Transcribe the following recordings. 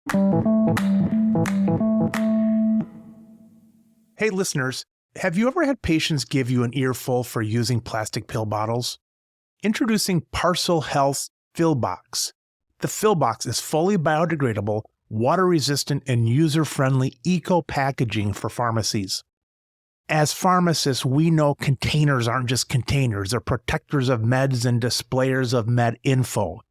Hey listeners, have you ever had patients give you an earful for using plastic pill bottles? Introducing Parcel Health's Fill Box. The Fill Box is fully biodegradable, water-resistant, and user-friendly eco-packaging for pharmacies. As pharmacists, we know containers aren't just containers. They're protectors of meds and displayers of med info.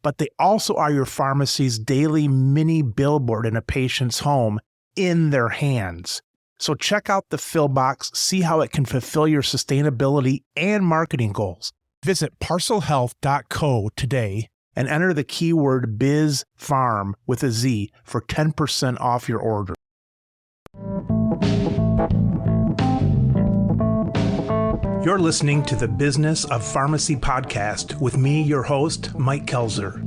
But they also are your pharmacy's daily mini billboard in a patient's home in their hands. So check out the Fill Box, see how it can fulfill your sustainability and marketing goals. Visit parcelhealth.co today and enter the keyword BizPharm with a Z for 10% off your order. You're listening to the Business of Pharmacy podcast with me, your host, Mike Kelzer.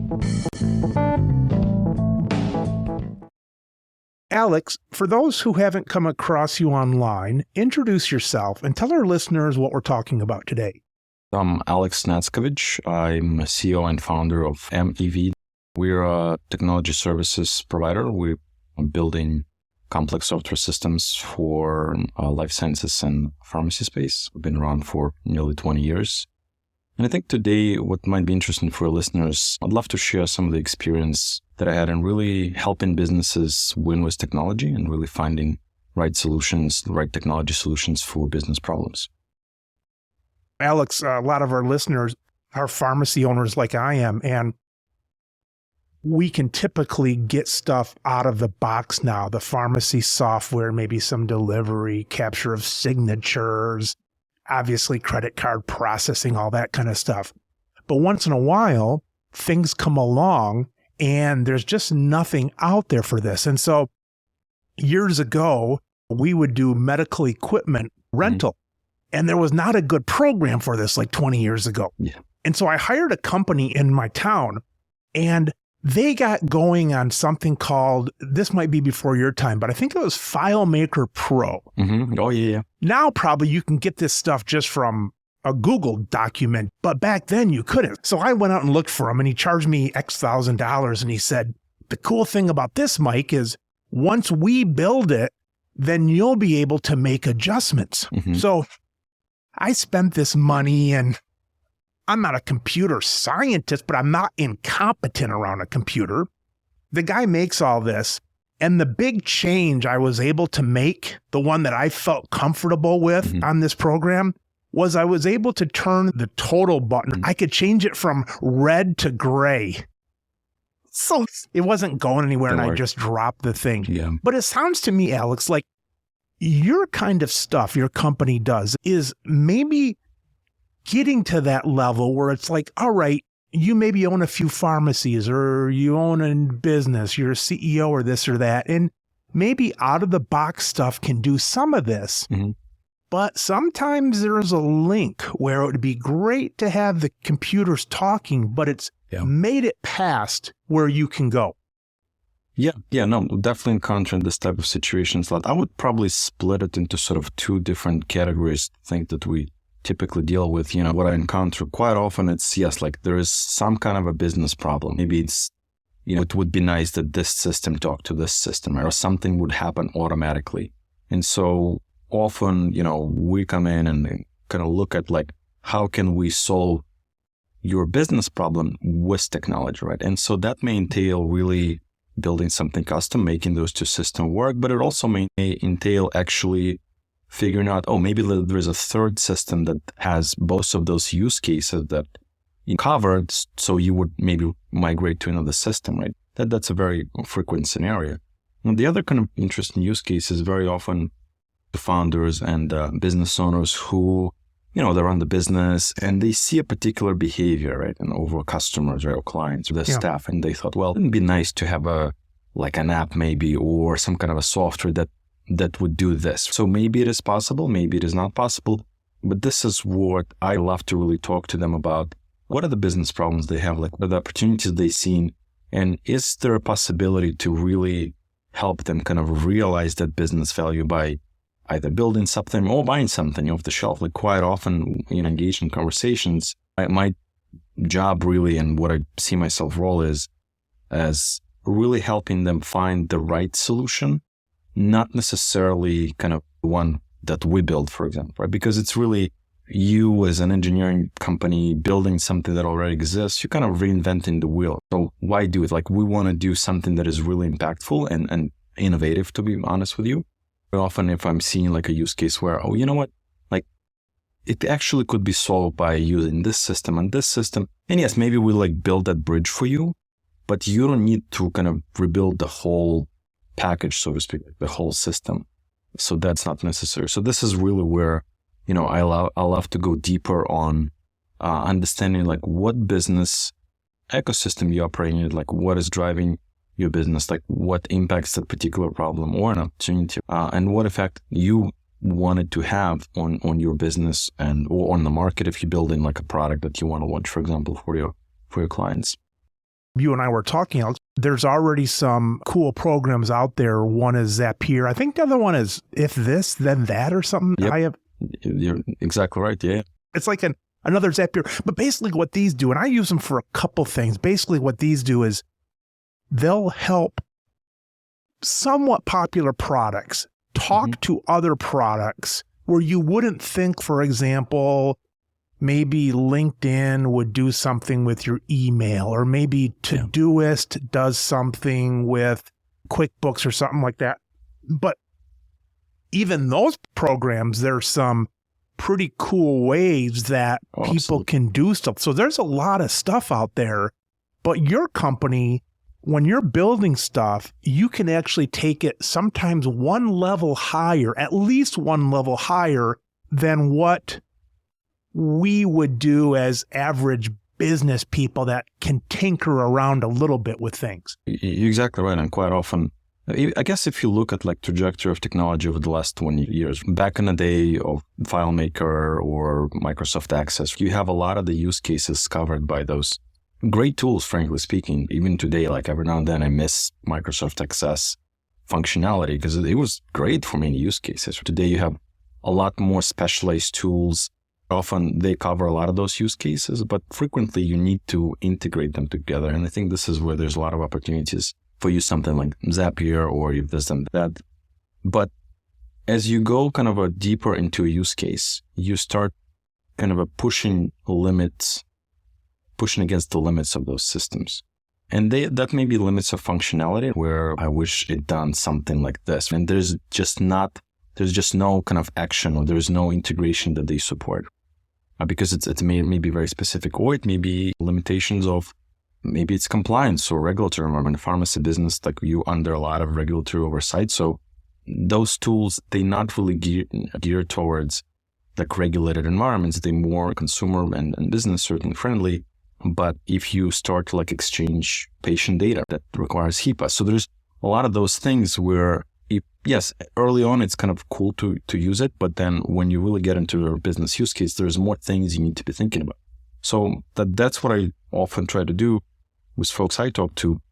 Alex, for those who haven't come across you online, introduce yourself and tell our listeners what we're talking about today. I'm Alex Natskovich. I'm a CEO and founder of MEV. We're a technology services provider. We're building complex software systems for life sciences and pharmacy space. We've been around for nearly 20 years. And I think today what might be interesting for listeners, I'd love to share some of the experience that I had in really helping businesses win with technology and really finding right solutions, right technology solutions for business problems. Alex, a lot of our listeners are pharmacy owners like I am, and we can typically get stuff out of the box now. The pharmacy software, maybe some delivery, capture of signatures, obviously credit card processing, all that kind of stuff. But once in a while, things come along and there's just nothing out there for this. And so years ago, we would do medical equipment rental. And there was not a good program for this like 20 years ago. Yeah. And so I hired a company in my town, and they got going on something called, this might be before your time, but I think it was FileMaker Pro. Mm-hmm. Oh, yeah. Now probably you can get this stuff just from a Google document, but back then you couldn't. So I went out and looked for him, and he charged me X $1,000. And he said, the cool thing about this, Mike, is once we build it, then you'll be able to make adjustments. Mm-hmm. So I spent this money, and I'm not a computer scientist, but I'm not incompetent around a computer. The guy makes all this, and the big change I was able to make, the one that I felt comfortable with on this program, was I was able to turn the total button. I could change it from red to gray. So it wasn't going anywhere, and I just dropped the thing. Yeah. But it sounds to me, Alex, like your kind of stuff your company does is maybe getting to that level where it's like, all right, you maybe own a few pharmacies, or you own a business, you're a CEO or this or that, and maybe out of the box stuff can do some of this. Mm-hmm. But sometimes there's a link where it would be great to have the computers talking, but it's made it past where you can go. Yeah, no, definitely encountering this type of situations. I would probably split it into sort of two different categories, I think, that we typically deal with. You know, what I encounter quite often, it's, yes, like there is some kind of a business problem. Maybe it's, you know, it would be nice that this system talked to this system, or something would happen automatically. And so often, you know, we come in and kind of look at like, how can we solve your business problem with technology, right? And so that may entail really building something custom, making those two systems work, but it also may entail actually figuring out, oh, maybe there's a third system that has both of those use cases that you covered, so you would maybe migrate to another system, right? That's a very frequent scenario. And the other kind of interesting use case is very often the founders and business owners who, you know, they run the business and they see a particular behavior, right? And over customers, right, or clients, or their staff. And they thought, well, it'd be nice to have an app maybe, or some kind of a software that would do this. So maybe it is possible, maybe it is not possible. But this is what I love to really talk to them about. What are the business problems they have? Like, what are the opportunities they've seen? And is there a possibility to really help them kind of realize that business value by either building something or buying something off the shelf? Like, quite often, you know, engage in conversations. My job really, and what I see myself role is as really helping them find the right solution, not necessarily kind of one that we build, for example, right? Because it's really you as an engineering company building something that already exists, you're kind of reinventing the wheel. So why do it? Like, we want to do something that is really impactful and innovative, to be honest with you. Often if I'm seeing like a use case where, oh, you know what, like it actually could be solved by using this system and this system. And yes, maybe we like build that bridge for you, but you don't need to kind of rebuild the whole package, so to speak, the whole system. So that's not necessary. So this is really where, you know, I love to go deeper on understanding like what business ecosystem you operate in, like what is driving your business, like what impacts that particular problem or an opportunity, and what effect you wanted to have on your business and or on the market if you're building like a product that you want to launch, for example, for your clients. You and I were talking, there's already some cool programs out there. One is Zapier. I think the other one is If This, Then That or something. Yep. You're exactly right. Yeah. It's like another Zapier. But basically what these do, and I use them for a couple things. Basically what these do is they'll help somewhat popular products talk to other products where you wouldn't think, for example, maybe LinkedIn would do something with your email, or maybe Todoist does something with QuickBooks or something like that. But even those programs, there's some pretty cool ways that people can do stuff. So there's a lot of stuff out there, but your company, when you're building stuff, you can actually take it sometimes one level higher, at least one level higher than what we would do as average business people that can tinker around a little bit with things. You're exactly right. And quite often, I guess if you look at like trajectory of technology over the last 20 years, back in the day of FileMaker or Microsoft Access, you have a lot of the use cases covered by those great tools, frankly speaking. Even today, like every now and then I miss Microsoft Access functionality because it was great for many use cases. Today you have a lot more specialized tools. Often they cover a lot of those use cases, but frequently you need to integrate them together. And I think this is where there's a lot of opportunities for you, something like Zapier or if there's that. But as you go kind of a deeper into a use case, you start kind of a pushing against the limits of those systems. And that may be limits of functionality where I wish it done something like this. And there's just no kind of action, or there's no integration that they support. Because it may be very specific, or it may be limitations of maybe it's compliance or regulatory environment. Pharmacy business, like you under a lot of regulatory oversight. So those tools, they not really geared towards like regulated environments. They're more consumer and business certainly friendly. But if you start to like exchange patient data, that requires HIPAA. So there's a lot of those things where yes, early on, it's kind of cool to use it. But then when you really get into a business use case, there's more things you need to be thinking about. So that's what I often try to do with folks I talk to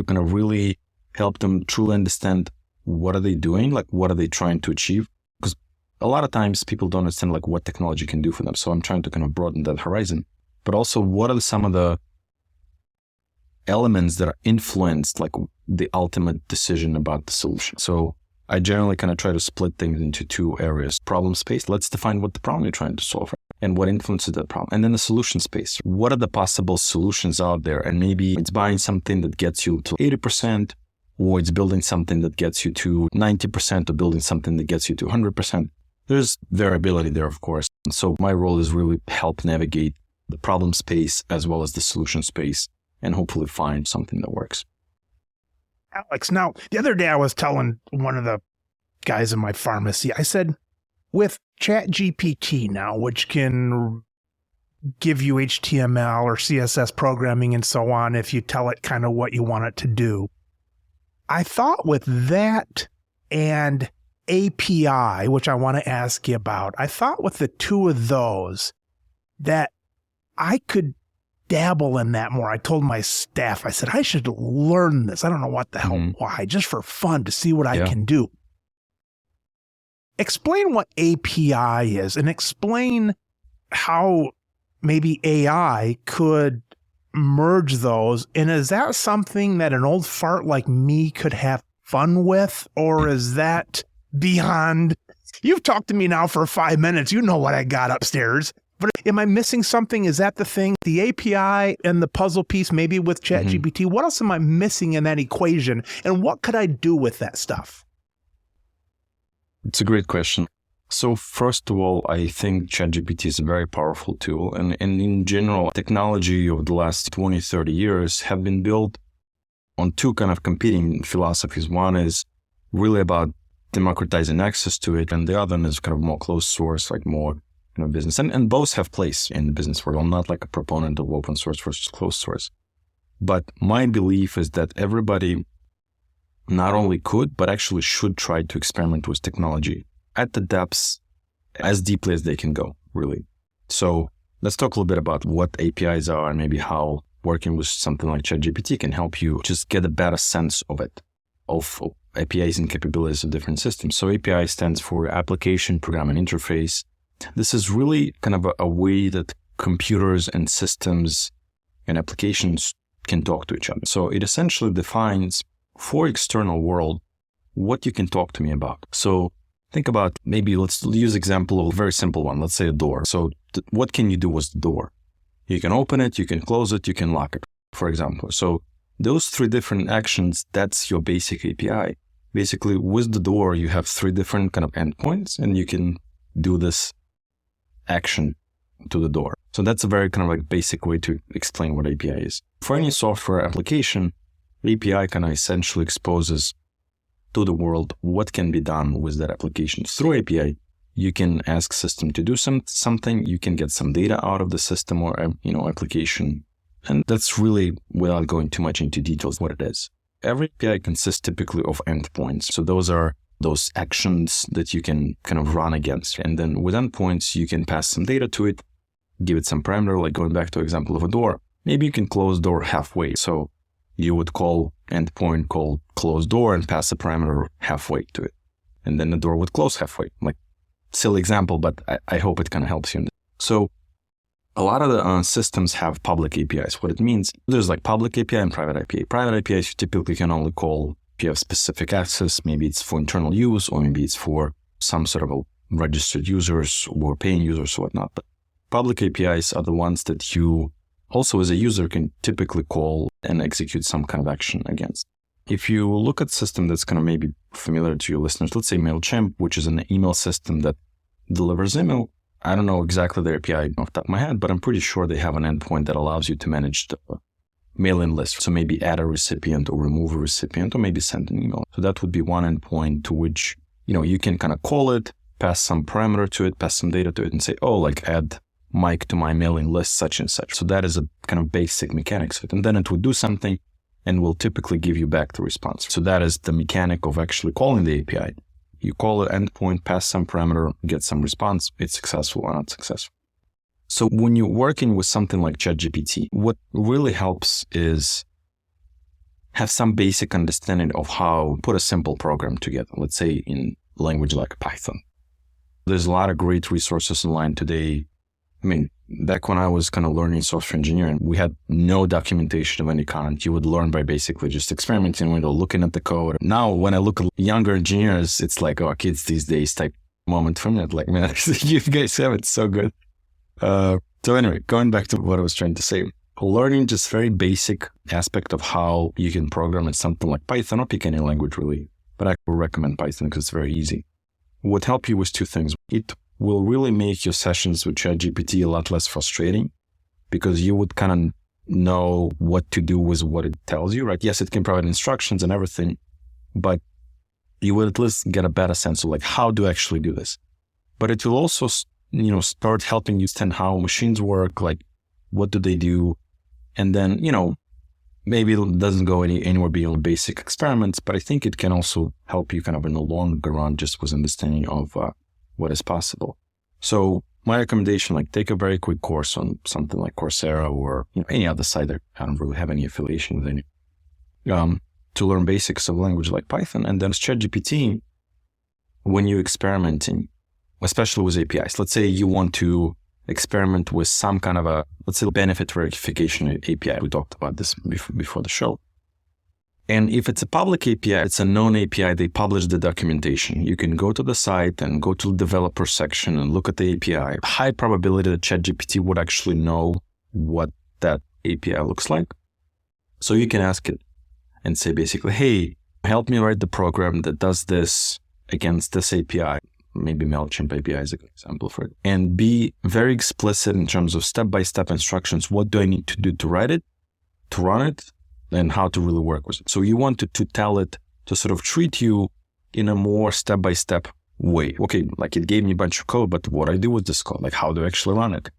kind of really help them truly understand what are they doing, like what are they trying to achieve? Because a lot of times people don't understand like what technology can do for them. So I'm trying to kind of broaden that horizon. But also, what are some of the elements that are influenced like the ultimate decision about the solution? So I generally kind of try to split things into two areas. Problem space, let's define what the problem you're trying to solve and what influences that problem. And then the solution space, what are the possible solutions out there? And maybe it's buying something that gets you to 80%, or it's building something that gets you to 90%, or building something that gets you to 100%. There's variability there, of course. And so my role is really help navigate the problem space as well as the solution space, and hopefully find something that works. Alex, now, the other day I was telling one of the guys in my pharmacy, I said, with ChatGPT now, which can give you HTML or CSS programming and so on if you tell it kind of what you want it to do, I thought with that and API, which I want to ask you about, I thought with the two of those that I could dabble in that more. I told my staff, I said, I should learn this. I don't know what the hell, why, just for fun to see what I can do. Explain what API is and explain how maybe AI could merge those? And is that something that an old fart like me could have fun with? Or is that beyond? You've talked to me now for 5 minutes. You know what I got upstairs. But am I missing something? Is that the thing? The API and the puzzle piece, maybe with ChatGPT? What else am I missing in that equation? And what could I do with that stuff? It's a great question. So first of all, I think ChatGPT is a very powerful tool. And in general, technology over the last 20, 30 years have been built on two kind of competing philosophies. One is really about democratizing access to it, and the other is kind of more closed source, like more business. And both have place in the business world. I'm not like a proponent of open source versus closed source. But my belief is that everybody not only could, but actually should try to experiment with technology at the depths as deeply as they can go, really. So let's talk a little bit about what APIs are and maybe how working with something like ChatGPT can help you just get a better sense of it, of APIs and capabilities of different systems. So API stands for Application Programming Interface. This is really kind of a way that computers and systems and applications can talk to each other. So it essentially defines for external world what you can talk to me about. So think about, maybe let's use example of a very simple one. Let's say a door. So what can you do with the door? You can open it, you can close it, you can lock it, for example. So those three different actions, that's your basic API. Basically, with the door, you have three different kind of endpoints, and you can do this action to the door. So that's a very kind of like basic way to explain what API is. For any software application, API kind of essentially exposes to the world what can be done with that application. Through API, you can ask system to do something, you can get some data out of the system or application. And that's really, without going too much into details, what it is. Every API consists typically of endpoints. So those are those actions that you can kind of run against. And then with endpoints, you can pass some data to it, give it some parameter, like going back to example of a door. Maybe you can close door halfway. So you would call endpoint called close door and pass a parameter halfway to it. And then the door would close halfway. Like, silly example, but I hope it kind of helps you. So a lot of the systems have public APIs. What it means, there's like public API and private API. Private APIs you typically can only call if you have specific access. Maybe it's for internal use, or maybe it's for some sort of a registered users or paying users or whatnot. But public APIs are the ones that you also as a user can typically call and execute some kind of action against. If you look at a system that's kind of maybe familiar to your listeners, let's say MailChimp, which is an email system that delivers email. I don't know exactly their API off the top of my head, but I'm pretty sure they have an endpoint that allows you to manage the mailing list. So maybe add a recipient or remove a recipient or maybe send an email. So that would be one endpoint to which, you can kind of call it, pass some parameter to it, pass some data to it and say, oh, like add Mike to my mailing list, such and such. So that is a kind of basic mechanics of it. And then it would do something and will typically give you back the response. So that is the mechanic of actually calling the API. You call an endpoint, pass some parameter, get some response, it's successful or not successful. So when you're working with something like ChatGPT, what really helps is have some basic understanding of how to put a simple program together, let's say in language like Python. There's a lot of great resources online today. I mean, back when I was kind of learning software engineering, we had no documentation of any kind. You would learn by basically just experimenting with or looking at the code. Now, when I look at younger engineers, it's like, oh, kids these days type moment from it. Like, man, you guys have it so good. So anyway, going back to what I was trying to say, learning just very basic aspect of how you can program in something like Python, or pick any language really. But I would recommend Python because it's very easy. Would help you with two things. It will really make your sessions with ChatGPT a lot less frustrating because you would kind of know what to do with what it tells you, right? Yes, it can provide instructions and everything, but you will at least get a better sense of like, how do I actually do this? But it will also, start helping you understand how machines work, like what do they do? And then, maybe it doesn't go anywhere beyond basic experiments, but I think it can also help you kind of in the longer run just with understanding of what is possible. So my recommendation, like take a very quick course on something like Coursera or any other site that I don't really have any affiliation with any, to learn basics of language like Python. And then with ChatGPT, when you're experimenting, especially with APIs, let's say you want to experiment with some kind of a, let's say, benefit verification API. We talked about this before the show. And if it's a public API, it's a known API, they publish the documentation. You can go to the site and go to the developer section and look at the API. High probability that ChatGPT would actually know what that API looks like. So you can ask it and say basically, hey, help me write the program that does this against this API. Maybe MailChimp API is a good example for it. And be very explicit in terms of step-by-step instructions. What do I need to do to write it, to run it, and how to really work with it. So you want to tell it to sort of treat you in a more step-by-step way. Okay, like it gave me a bunch of code, but what I do with this code, like how do I actually run it?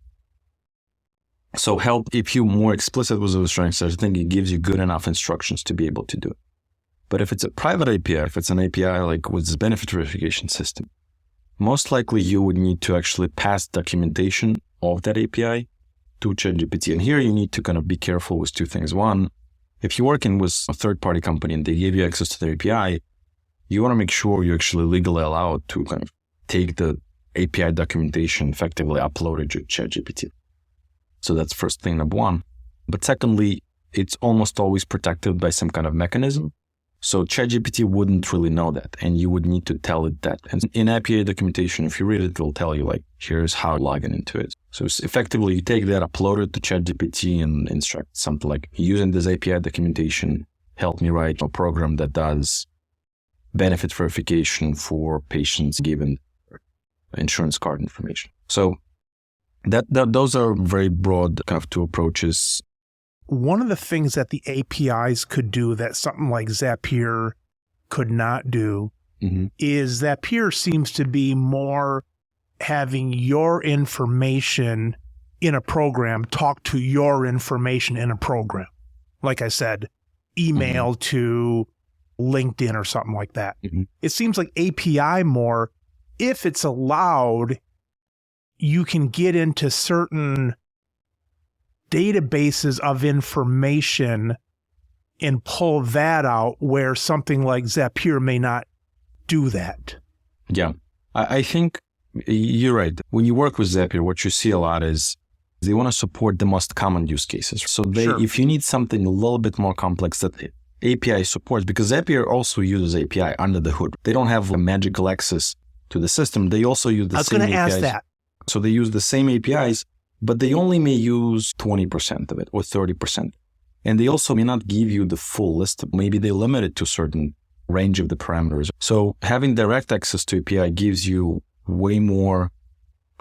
So if you're more explicit with those instructions, I think it gives you good enough instructions to be able to do it. But if it's a private API, if it's an API like with this benefit verification system, most likely you would need to actually pass documentation of that API to ChatGPT. And here you need to kind of be careful with two things. One, if you're working with a third-party company and they give you access to their API, you want to make sure you're actually legally allowed to kind of take the API documentation, effectively upload it to ChatGPT. So that's first thing, number one. But secondly, it's almost always protected by some kind of mechanism. So ChatGPT wouldn't really know that, and you would need to tell it that. And in API documentation, if you read it, it'll tell you, like, here's how to log into it. So effectively, you take that, upload it to ChatGPT, and instruct something like, using this API documentation, help me write a program that does benefit verification for patients given insurance card information. So those are very broad kind of two approaches. One of the things that the APIs could do that something like Zapier could not do is Zapier seems to be more having your information in a program talk to your information in a program. Like I said, email to LinkedIn or something like that. It seems like API more, if it's allowed, you can get into certain databases of information and pull that out where something like Zapier may not do that. Yeah, I think you're right. When you work with Zapier, what you see a lot is they want to support the most common use cases. So if you need something a little bit more complex that API supports, because Zapier also uses API under the hood. They don't have a magical access to the system. They also use the same APIs. I was going to ask that. So they use the same APIs, but they only may use 20% of it or 30%. And they also may not give you the full list. Maybe they limit it to a certain range of the parameters. So having direct access to API gives you way more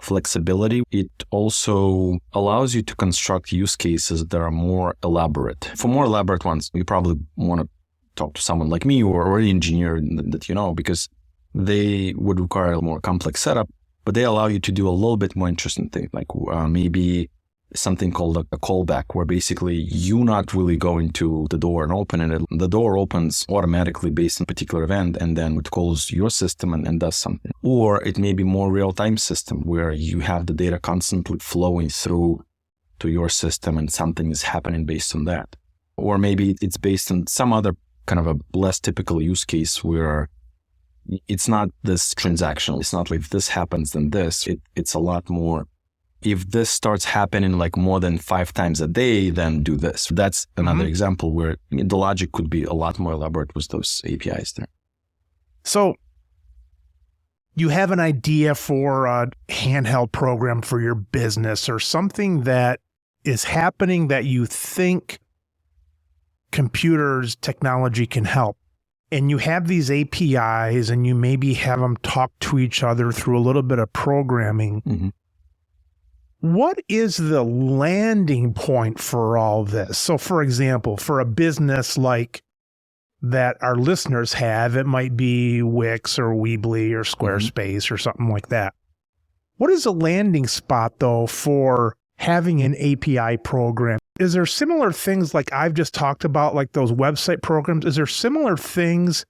flexibility. It also allows you to construct use cases that are more elaborate. For more elaborate ones, you probably want to talk to someone like me or an engineer that you know, because they would require a more complex setup. But they allow you to do a little bit more interesting thing, like maybe something called a callback, where basically you not really going to the door and opening it. The door opens automatically based on a particular event, and then it calls your system and does something. Or it may be more real-time system, where you have the data constantly flowing through to your system and something is happening based on that. Or maybe it's based on some other kind of a less typical use case where it's not this transactional. It's not like if this happens, then this. It's a lot more. If this starts happening like more than 5 times a day, then do this. That's another example where the logic could be a lot more elaborate with those APIs there. So you have an idea for a handheld program for your business or something that is happening that you think computers, technology can help. And you have these APIs and you maybe have them talk to each other through a little bit of programming. What is the landing point for all this? So for example, for a business like that our listeners have, it might be Wix or Weebly or Squarespace or something like that. What is a landing spot though for having an API program? Is there similar things like I've just talked about, like those website programs? Is there similar things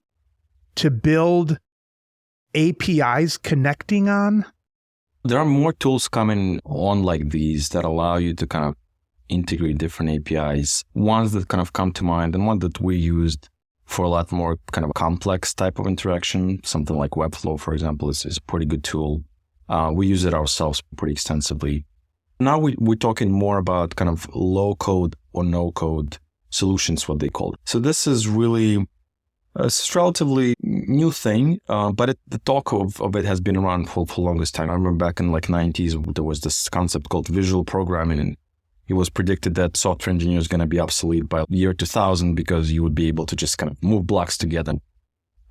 to build APIs connecting on? There are more tools coming on like these that allow you to kind of integrate different APIs. Ones that kind of come to mind and one that we used for a lot more kind of complex type of interaction, something like Webflow, for example, is a pretty good tool. We use it ourselves pretty extensively. Now we're talking more about kind of low code or no code solutions, what they call it. So this is really a relatively new thing, but the talk of it has been around for the longest time. I remember back in like 90s, there was this concept called visual programming, and it was predicted that software engineers going to be obsolete by year 2000 because you would be able to just kind of move blocks together.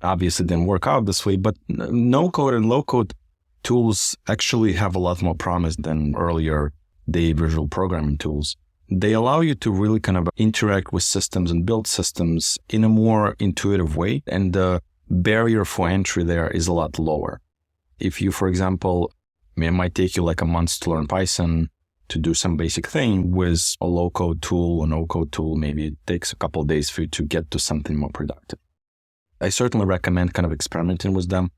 Obviously, it didn't work out this way, but no code and low code tools actually have a lot more promise than earlier day visual programming tools. They allow you to really kind of interact with systems and build systems in a more intuitive way. And the barrier for entry there is a lot lower. If you, for example, it might take you like a month to learn Python to do some basic thing, with a low code tool or no code tool, maybe it takes a couple of days for you to get to something more productive. I certainly recommend kind of experimenting with them.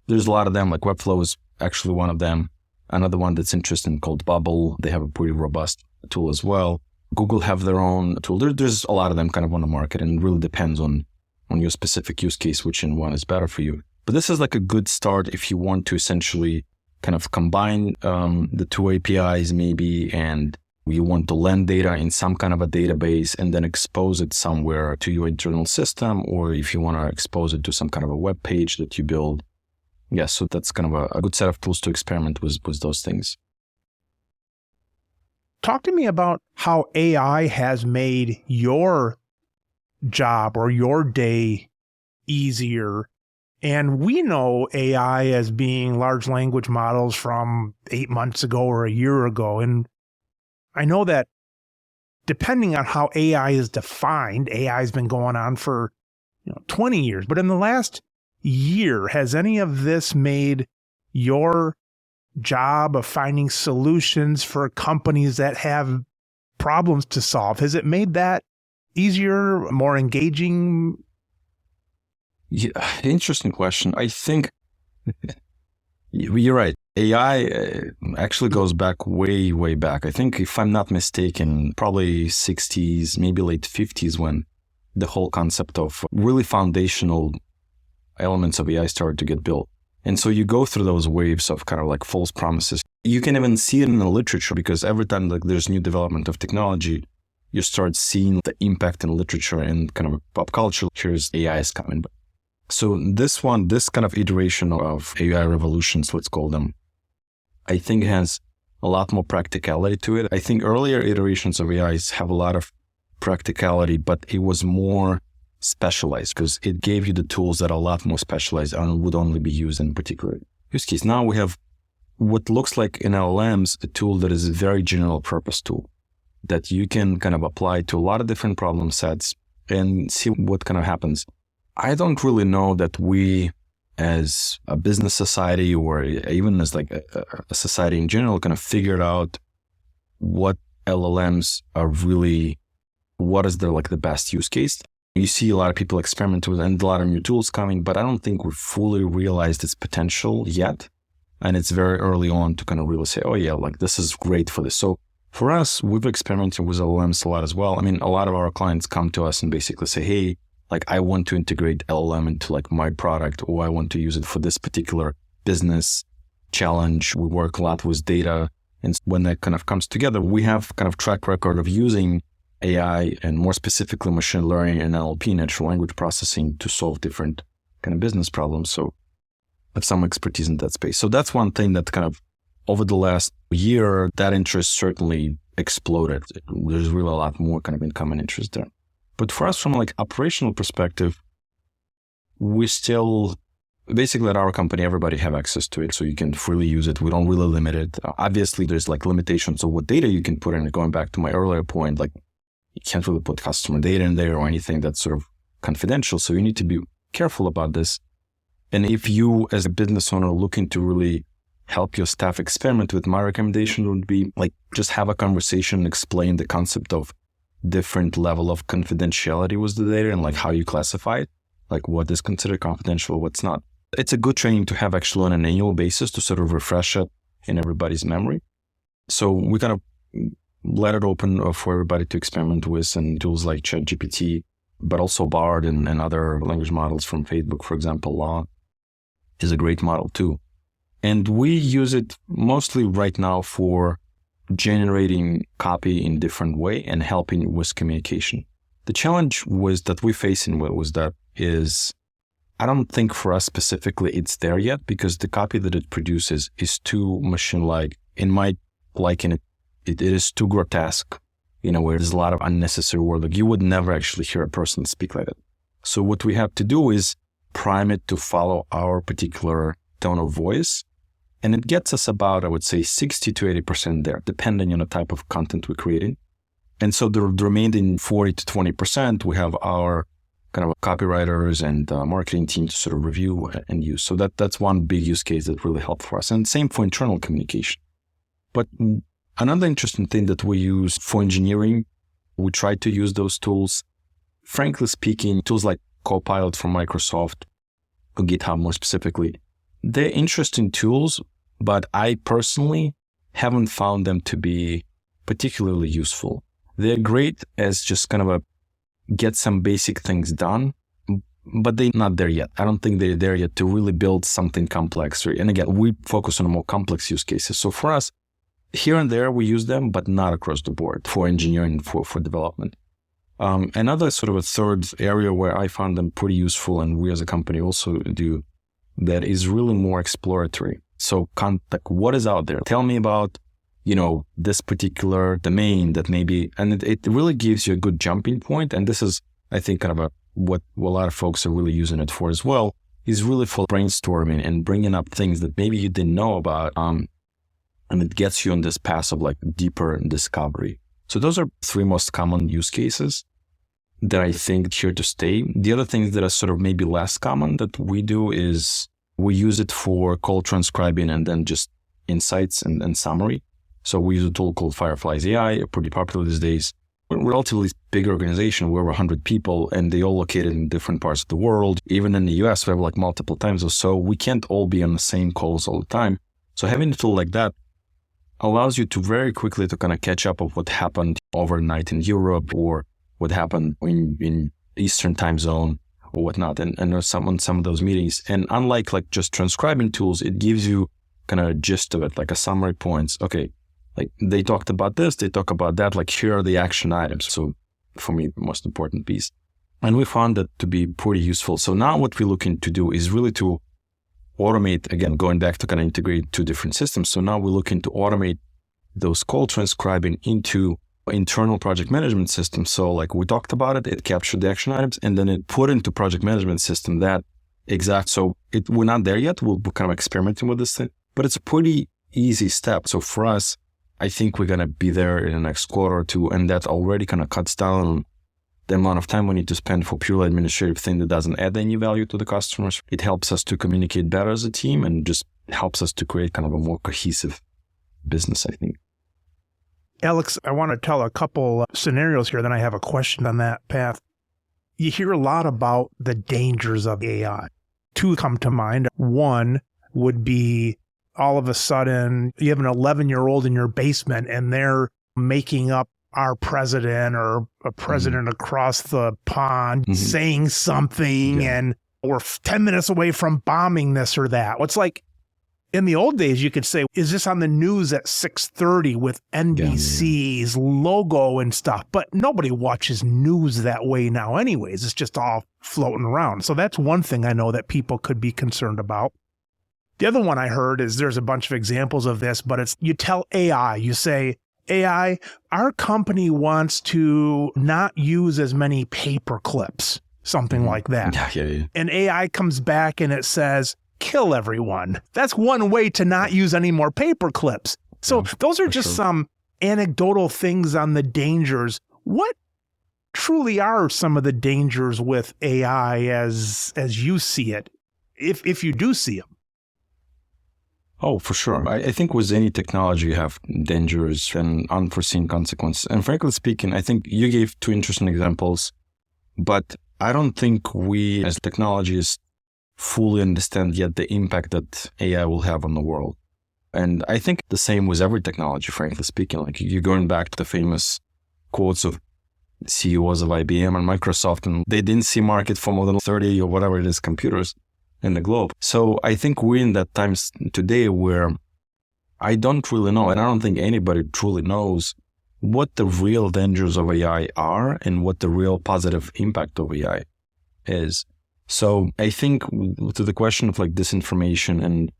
There's a lot of them, like Webflow is actually one of them. Another one that's interesting called Bubble. They have a pretty robust tool as well. Google have their own tool. There's a lot of them kind of on the market, and it really depends on your specific use case, which one is better for you. But this is like a good start if you want to essentially kind of combine the two APIs maybe, and you want to land data in some kind of a database and then expose it somewhere to your internal system, or if you want to expose it to some kind of a web page that you build. Yeah, so that's kind of a good set of tools to experiment with those things. Talk to me about how AI has made your job or your day easier. And we know AI as being large language models from 8 months ago or a year ago. And I know that depending on how AI is defined, AI has been going on for 20 years. But in the last year, has any of this made your job of finding solutions for companies that have problems to solve, has it made that easier, more engaging? Yeah, interesting question. I think you're right. AI actually goes back way, way back. I think, if I'm not mistaken, probably 60s, maybe late 50s, when the whole concept of really foundational elements of AI started to get built. And so you go through those waves of kind of like false promises. You can even see it in the literature, because every time like there's new development of technology, you start seeing the impact in literature and kind of pop culture. Here's AI is coming. So this kind of iteration of AI revolutions, let's call them, I think has a lot more practicality to it. I think earlier iterations of AIs have a lot of practicality, but it was more specialized because it gave you the tools that are a lot more specialized and would only be used in a particular use case. Now we have what looks like in LLMs, a tool that is a very general purpose tool that you can kind of apply to a lot of different problem sets and see what kind of happens. I don't really know that we as a business society, or even as like a society in general, kind of figured out what LLMs are really, what is their like the best use case. You see a lot of people experiment with and a lot of new tools coming, but I don't think we fully realized its potential yet. And it's very early on to kind of really say, oh yeah, like this is great for this. So for us, we've experimented with LLMs a lot as well. I mean, a lot of our clients come to us and basically say, hey, like I want to integrate LLM into like my product, or I want to use it for this particular business challenge. We work a lot with data. And when that kind of comes together, we have kind of track record of using AI and more specifically machine learning and NLP, natural language processing, to solve different kind of business problems. So I have some expertise in that space. So that's one thing that kind of over the last year, that interest certainly exploded. There's really a lot more kind of income and interest there. But for us, from like operational perspective, we still, basically at our company, everybody have access to it. So you can freely use it. We don't really limit it. Obviously, there's like limitations of what data you can put in. Going back to my earlier point, like you can't really put customer data in there or anything that's sort of confidential. So you need to be careful about this. And if you, as a business owner, looking to really help your staff experiment with, my recommendation would be like just have a conversation, explain the concept of different level of confidentiality with the data and like how you classify it, like what is considered confidential, what's not. It's a good training to have actually on an annual basis to sort of refresh it in everybody's memory. So we kind of let it open for everybody to experiment with, and tools like ChatGPT, but also Bard and other language models from Facebook, for example, Law is a great model too. And we use it mostly right now for generating copy in different way and helping with communication. The challenge that we're facing is I don't think for us specifically it's there yet, because the copy that it produces is too machine-like. In my liking, it is too grotesque, where there's a lot of unnecessary word. Like you would never actually hear a person speak like that. So what we have to do is prime it to follow our particular tone of voice. And it gets us about, I would say, 60 to 80% there, depending on the type of content we're creating. And so the remaining 40 to 20%, we have our kind of copywriters and marketing team to sort of review and use. So that's one big use case that really helped for us. And same for internal communication. But another interesting thing that we use for engineering, we try to use those tools. Frankly speaking, tools like Copilot from Microsoft, or GitHub more specifically, they're interesting tools, but I personally haven't found them to be particularly useful. They're great as just kind of get some basic things done, but they're not there yet. I don't think they're there yet to really build something complex. And again, we focus on more complex use cases. So for us, here and there we use them, but not across the board for engineering, for development. Another sort of a third area where I found them pretty useful, and we as a company also do, that is really more exploratory. So like what is out there? Tell me about, this particular domain that maybe, and it really gives you a good jumping point. And this is, I think, kind of what a lot of folks are really using it for as well, is really for brainstorming and bringing up things that maybe you didn't know about. And it gets you on this path of like deeper discovery. So those are three most common use cases that I think here to stay. The other things that are sort of maybe less common that we do is we use it for call transcribing and then just insights and summary. So we use a tool called Fireflies AI, pretty popular these days. We're a relatively big organization. We're over 100 people, and they all located in different parts of the world. Even in the US, we have like multiple times or so. We can't all be on the same calls all the time. So having a tool like that allows you to very quickly to kind of catch up of what happened overnight in Europe or what happened in Eastern time zone or whatnot. And there's some of those meetings. And unlike like just transcribing tools, it gives you kind of a gist of it, like a summary points. Okay, like they talked about this, they talk about that, like here are the action items. So for me, the most important piece. And we found that to be pretty useful. So now what we're looking to do is really to automate, again, going back to kind of integrate two different systems. So now we're looking to automate those call transcribing into internal project management system. So like we talked about it captured the action items and then it put into project management system that exact. So we're not there yet. We're kind of experimenting with this thing, but it's a pretty easy step. So for us, I think we're going to be there in the next quarter or two. And that already kind of cuts down on the amount of time we need to spend for purely administrative thing that doesn't add any value to the customers. It helps us to communicate better as a team and just helps us to create kind of a more cohesive business, I think. Alex, I want to tell a couple scenarios here, then I have a question on that path. You hear a lot about the dangers of AI. Two come to mind. One would be all of a sudden you have an 11-year-old in your basement and they're making up our president or a president across the pond saying something and we're 10 minutes away from bombing this or that. It's like in the old days, you could say, is this on the news at 6:30 with NBC's logo and stuff? But nobody watches news that way now anyways. It's just all floating around. So that's one thing I know that people could be concerned about. The other one I heard is there's a bunch of examples of this, but it's you tell AI, you say, AI, our company wants to not use as many paper clips, something like that. Yeah. And AI comes back and it says, kill everyone. That's one way to not use any more paper clips. So those are just some anecdotal things on the dangers. What truly are some of the dangers with AI as you see it, if you do see them? Oh, for sure. I think with any technology, you have dangers and unforeseen consequences. And frankly speaking, I think you gave two interesting examples, but I don't think we as technologists fully understand yet the impact that AI will have on the world. And I think the same with every technology, frankly speaking. Like you're going back to the famous quotes of CEOs of IBM and Microsoft, and they didn't see market for more than 30 or whatever it is computers in the globe. So I think we're in that times today where I don't really know, and I don't think anybody truly knows what the real dangers of AI are and what the real positive impact of AI is. So I think to the question of like disinformation and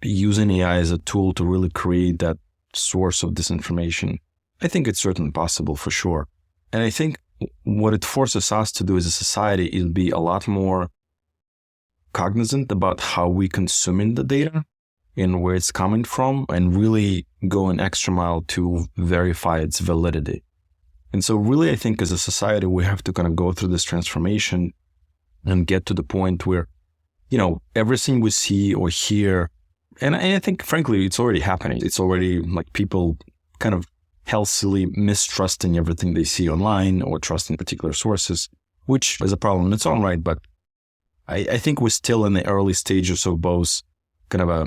using AI as a tool to really create that source of disinformation, I think it's certainly possible for sure. And I think what it forces us to do as a society is be a lot more cognizant about how we consuming the data and where it's coming from, and really go an extra mile to verify its validity. And so really, I think as a society, we have to kind of go through this transformation and get to the point where, everything we see or hear, and I think, frankly, it's already happening. It's already like people kind of healthily mistrusting everything they see online or trusting particular sources, which is a problem in its own right. But I think we're still in the early stages of both kind of a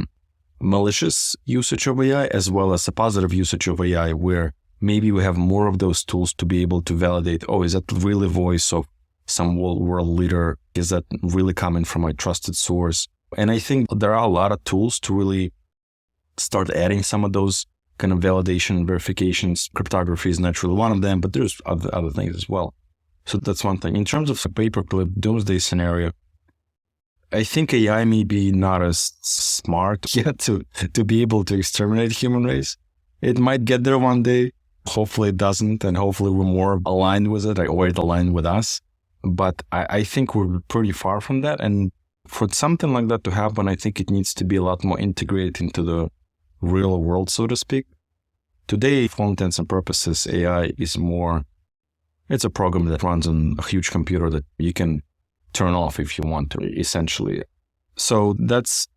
malicious usage of AI as well as a positive usage of AI, where maybe we have more of those tools to be able to validate, is that really the voice of some world leader? Is that really coming from a trusted source? And I think there are a lot of tools to really start adding some of those kind of validation verifications. Cryptography is naturally one of them, but there's other things as well. So that's one thing. In terms of the paperclip doomsday scenario, I think AI may be not as smart yet to be able to exterminate human race. It might get there one day. Hopefully it doesn't, and hopefully we're more aligned with it, or it aligned with us. But I think we're pretty far from that. And for something like that to happen, I think it needs to be a lot more integrated into the real world, so to speak. Today, for all intents and purposes, AI is it's a program that runs on a huge computer that you can turn off if you want to, essentially. So that's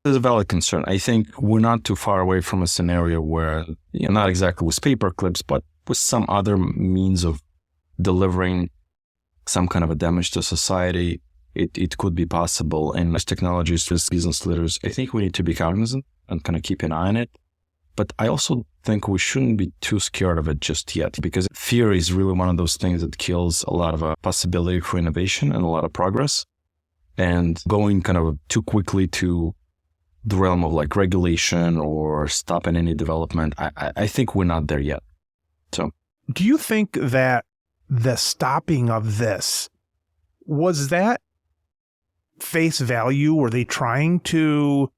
a valid concern. I think we're not too far away from a scenario where, not exactly with paper clips, but with some other means of delivering some kind of a damage to society, it could be possible. And as technologists, as business leaders, I think we need to be cognizant and kind of keep an eye on it. But I also think we shouldn't be too scared of it just yet, because fear is really one of those things that kills a lot of a possibility for innovation and a lot of progress. And going kind of too quickly to the realm of like regulation or stopping any development, I think we're not there yet. So, do you think that the stopping of this, was that face value? Were they trying to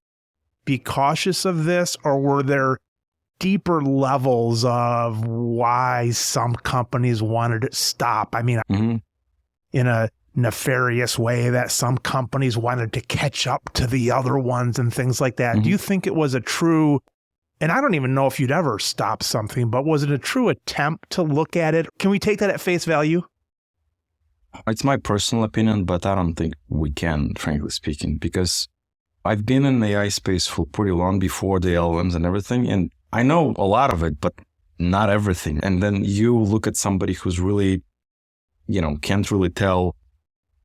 be cautious of this, or were there deeper levels of why some companies wanted it stop? I mean, in a nefarious way, that some companies wanted to catch up to the other ones and things like that. Do you think it was a true, and I don't even know if you'd ever stop something, but was it a true attempt to look at it? Can we take that at face value? It's my personal opinion, but I don't think we can, frankly speaking, because I've been in the AI space for pretty long before the LLMs and everything, and I know a lot of it, but not everything. And then you look at somebody who's really, can't really tell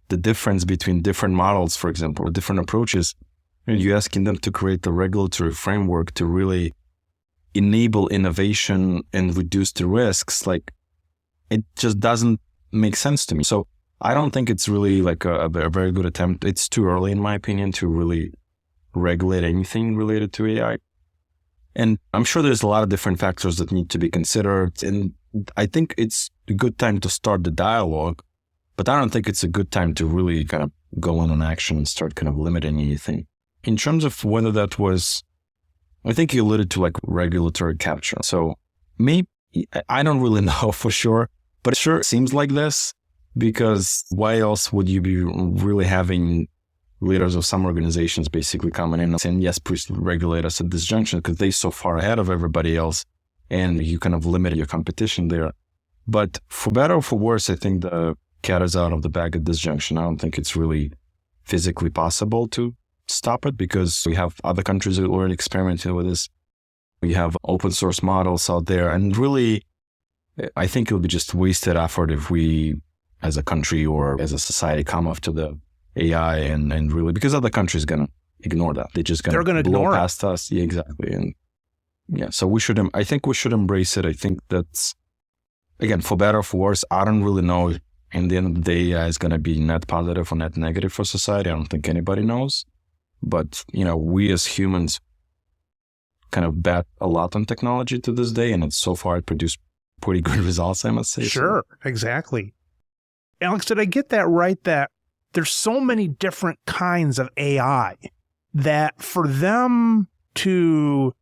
the difference between different models, for example, or different approaches, and you're asking them to create a regulatory framework to really enable innovation and reduce the risks. Like, it just doesn't make sense to me. So I don't think it's really like a very good attempt. It's too early, in my opinion, to really regulate anything related to AI. And I'm sure there's a lot of different factors that need to be considered. And I think it's a good time to start the dialogue, but I don't think it's a good time to really kind of go on action and start kind of limiting anything. In terms of whether that was, I think you alluded to like regulatory capture. So maybe, I don't really know for sure, but it sure seems like this, because why else would you be really having leaders of some organizations basically coming in and saying, yes, please regulate us at this junction, because they're so far ahead of everybody else and you kind of limit your competition there. But for better or for worse, I think the cat is out of the bag at this junction. I don't think it's really physically possible to stop it, because we have other countries that are already experimenting with this. We have open source models out there, and really, I think it'll be just wasted effort if we, as a country or as a society, come after the AI and really, because other countries are gonna ignore that. They're gonna blow past us. Yeah, exactly. And yeah, so I think we should embrace it. I think that's, again, for better or for worse, I don't really know. In the end of the day, AI is gonna be net positive or net negative for society. I don't think anybody knows. But, we as humans, kind of bet a lot on technology to this day, and it's so far it produced pretty good results, I must say. Sure, exactly. Alex, did I get that right, that there's so many different kinds of AI that for them to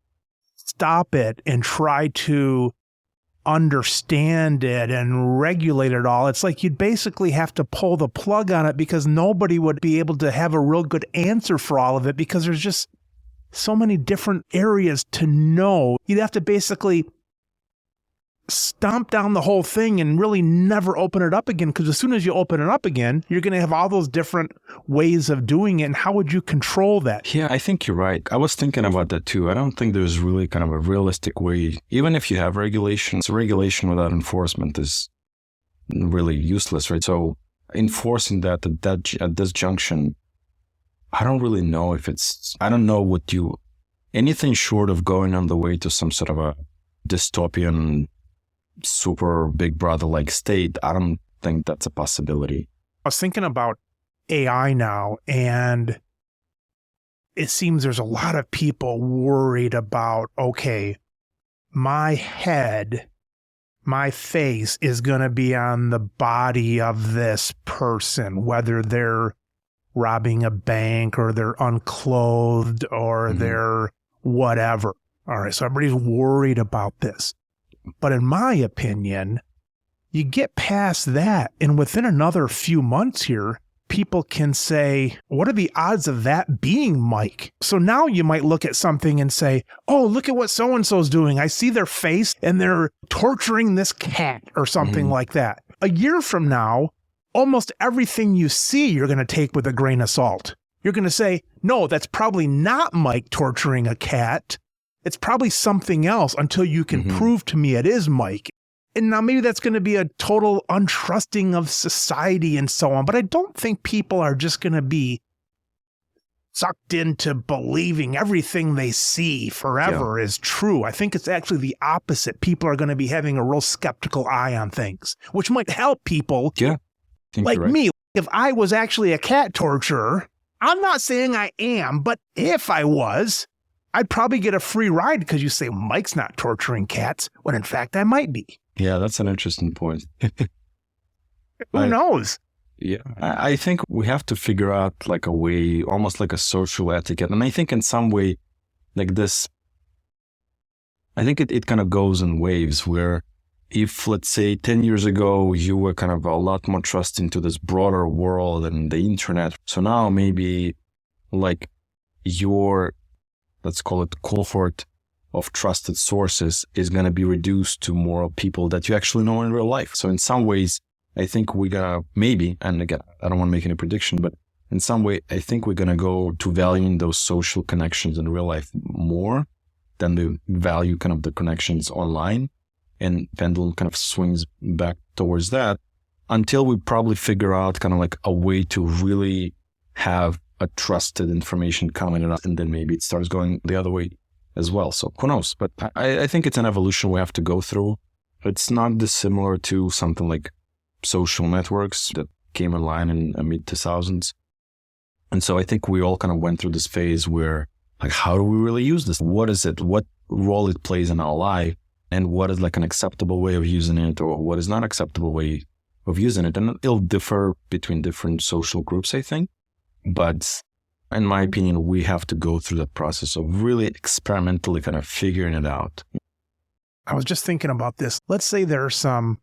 stop it and try to understand it and regulate it all, it's like you'd basically have to pull the plug on it because nobody would be able to have a real good answer for all of it because there's just so many different areas to know. You'd have to basically stomp down the whole thing and really never open it up again, because as soon as you open it up again, you're going to have all those different ways of doing it. And how would you control that? Yeah, I think you're right. I was thinking about that too. I don't think there's really kind of a realistic way, even if you have regulations, regulation without enforcement is really useless, right? So enforcing that at this junction, I don't really know if I don't know anything short of going on the way to some sort of a dystopian super big brother like state, I don't think that's a possibility. I was thinking about AI now, and it seems there's a lot of people worried about, okay, my head, my face is going to be on the body of this person, whether they're robbing a bank or they're unclothed or they're whatever. All right, so everybody's worried about this. But in my opinion, you get past that, and within another few months here, people can say, what are the odds of that being Mike? So now you might look at something and say, oh, look at what so-and-so's doing. I see their face and they're torturing this cat or something like that. A year from now, almost everything you see, you're going to take with a grain of salt. You're going to say, no, that's probably not Mike torturing a cat. It's probably something else until you can prove to me it is Mike. And now maybe that's going to be a total untrusting of society and so on. But I don't think people are just going to be sucked into believing everything they see forever is true. I think it's actually the opposite. People are going to be having a real skeptical eye on things, which might help people like me. If I was actually a cat torturer, I'm not saying I am, but if I was, I'd probably get a free ride because you say Mike's not torturing cats, when in fact I might be. Yeah, that's an interesting point. Who knows? Yeah, I think we have to figure out like a way, almost like a social etiquette. And I think in some way, like this, I think it kind of goes in waves where if, let's say, 10 years ago, you were kind of a lot more trusting to this broader world and the internet. So now maybe like your, let's call it cohort of trusted sources is going to be reduced to more people that you actually know in real life. So in some ways, I think we're going to maybe, and again, I don't want to make any prediction, but in some way, I think we're going to go to valuing those social connections in real life more than the value kind of the connections online. And pendulum kind of swings back towards that until we probably figure out kind of like a way to really have a trusted information coming in, and then maybe it starts going the other way as well. So who knows? But I think it's an evolution we have to go through. It's not dissimilar to something like social networks that came online in the mid-2000s. And so I think we all kind of went through this phase where, like, how do we really use this? What is it? What role it plays in our life? And what is like an acceptable way of using it, or what is not acceptable way of using it? And it'll differ between different social groups, I think. But in my opinion, we have to go through that process of really experimentally kind of figuring it out. I was just thinking about this. Let's say there are some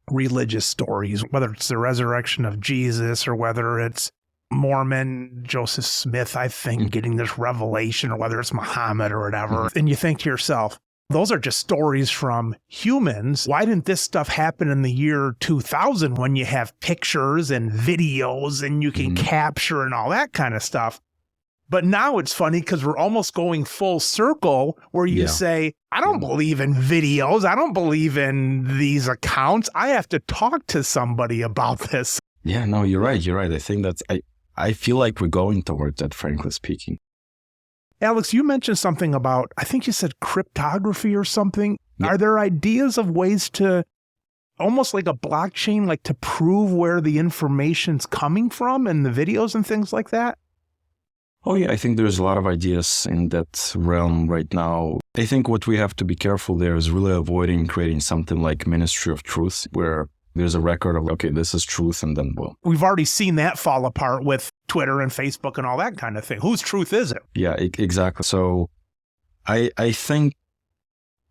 religious stories, whether it's the resurrection of Jesus or whether it's Mormon, Joseph Smith, I think, getting this revelation, or whether it's Muhammad or whatever. And you think to yourself, those are just stories from humans. Why didn't this stuff happen in the year 2000 when you have pictures and videos and you can capture and all that kind of stuff? But now it's funny because we're almost going full circle where you say, I don't believe in videos. I don't believe in these accounts. I have to talk to somebody about this. Yeah, no, you're right. You're right. I think I feel like we're going towards that, frankly speaking. Alex, you mentioned something about, I think you said cryptography or something. Yeah. Are there ideas of ways to, almost like a blockchain, like to prove where the information's coming from and the videos and things like that? Oh yeah, I think there's a lot of ideas in that realm right now. I think what we have to be careful there is really avoiding creating something like Ministry of Truth, where there's a record of, okay, this is truth, and then, well. We've already seen that fall apart with Twitter and Facebook and all that kind of thing. Whose truth is it? Yeah, exactly. So I think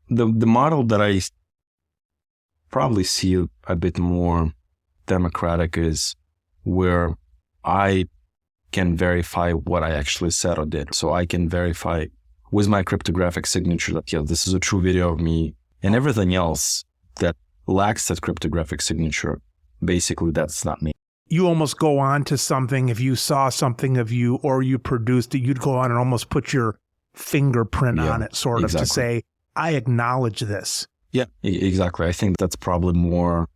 the model that I probably see a bit more democratic is where I can verify what I actually said or did. So I can verify with my cryptographic signature that, yeah, this is a true video of me, and everything else that lacks that cryptographic signature, basically that's not me. You almost go on to something, if you saw something of you or you produced it, you'd go on and almost put your fingerprint on it, sort of, to say, I acknowledge this. Yeah, exactly. I think that's probably more,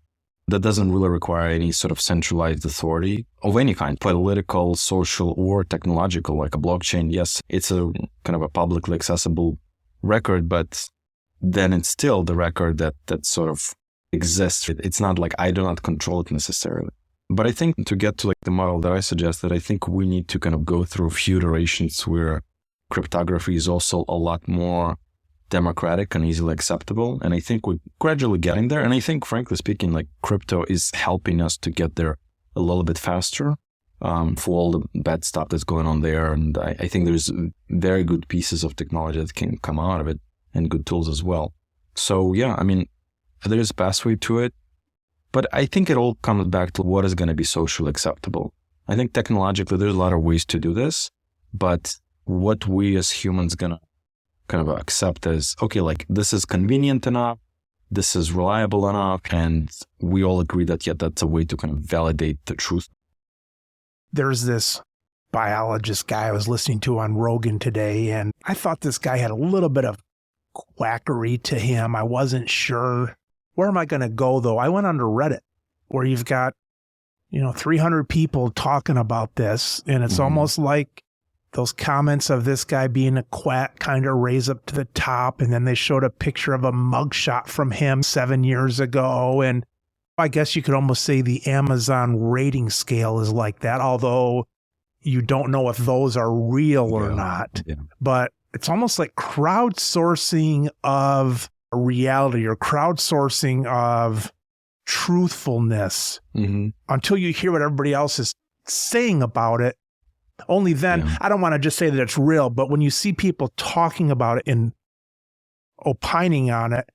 that doesn't really require any sort of centralized authority of any kind, political, social, or technological, like a blockchain. Yes, it's a kind of a publicly accessible record, but then it's still the record that sort of exists. It's not like I do not control it necessarily. But I think to get to like the model that I suggested, I think we need to kind of go through a few iterations where cryptography is also a lot more democratic and easily acceptable. And I think we're gradually getting there. And I think, frankly speaking, like crypto is helping us to get there a little bit faster for all the bad stuff that's going on there. And I think there's very good pieces of technology that can come out of it and good tools as well. So yeah, I mean, there's a pathway to it, but I think it all comes back to what is going to be socially acceptable. I think technologically there's a lot of ways to do this, but what we as humans gonna kind of accept as, okay, like this is convenient enough, this is reliable enough, and we all agree that, yeah, that's a way to kind of validate the truth. There's this biologist guy I was listening to on Rogan today, and I thought this guy had a little bit of quackery to him. I wasn't sure. Where am I going to go, though? I went onto Reddit, where you've got, 300 people talking about this, and it's almost like those comments of this guy being a quack kind of raise up to the top, and then they showed a picture of a mugshot from him 7 years ago, and I guess you could almost say the Amazon rating scale is like that, although you don't know if those are real or not. Yeah. But it's almost like crowdsourcing of reality or crowdsourcing of truthfulness until you hear what everybody else is saying about it. Only then, I don't want to just say that it's real, but when you see people talking about it and opining on it,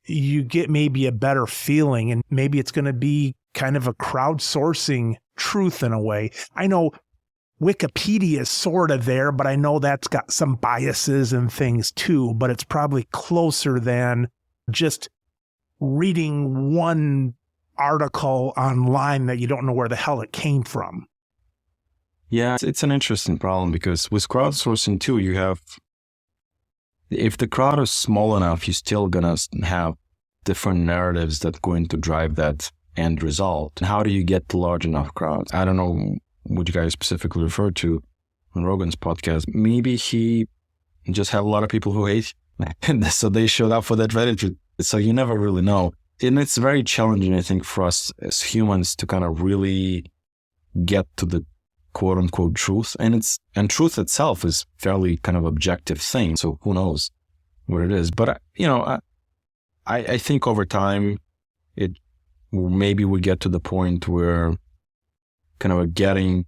you get maybe a better feeling, and maybe it's going to be kind of a crowdsourcing truth in a way. I know Wikipedia is sort of there, but I know that's got some biases and things too, but it's probably closer than just reading one article online that you don't know where the hell it came from. Yeah, it's an interesting problem because with crowdsourcing too, you have, if the crowd is small enough, you're still going to have different narratives that are going to drive that end result. How do you get to large enough crowds? I don't know what you guys specifically refer to on Rogan's podcast. Maybe he just have a lot of people who hate, and so they showed up for that Reddit. So you never really know. And it's very challenging, I think, for us as humans to kind of really get to the quote unquote truth. And truth itself is fairly kind of objective thing. So who knows what it is? But, I think over time, maybe we get to the point where kind of getting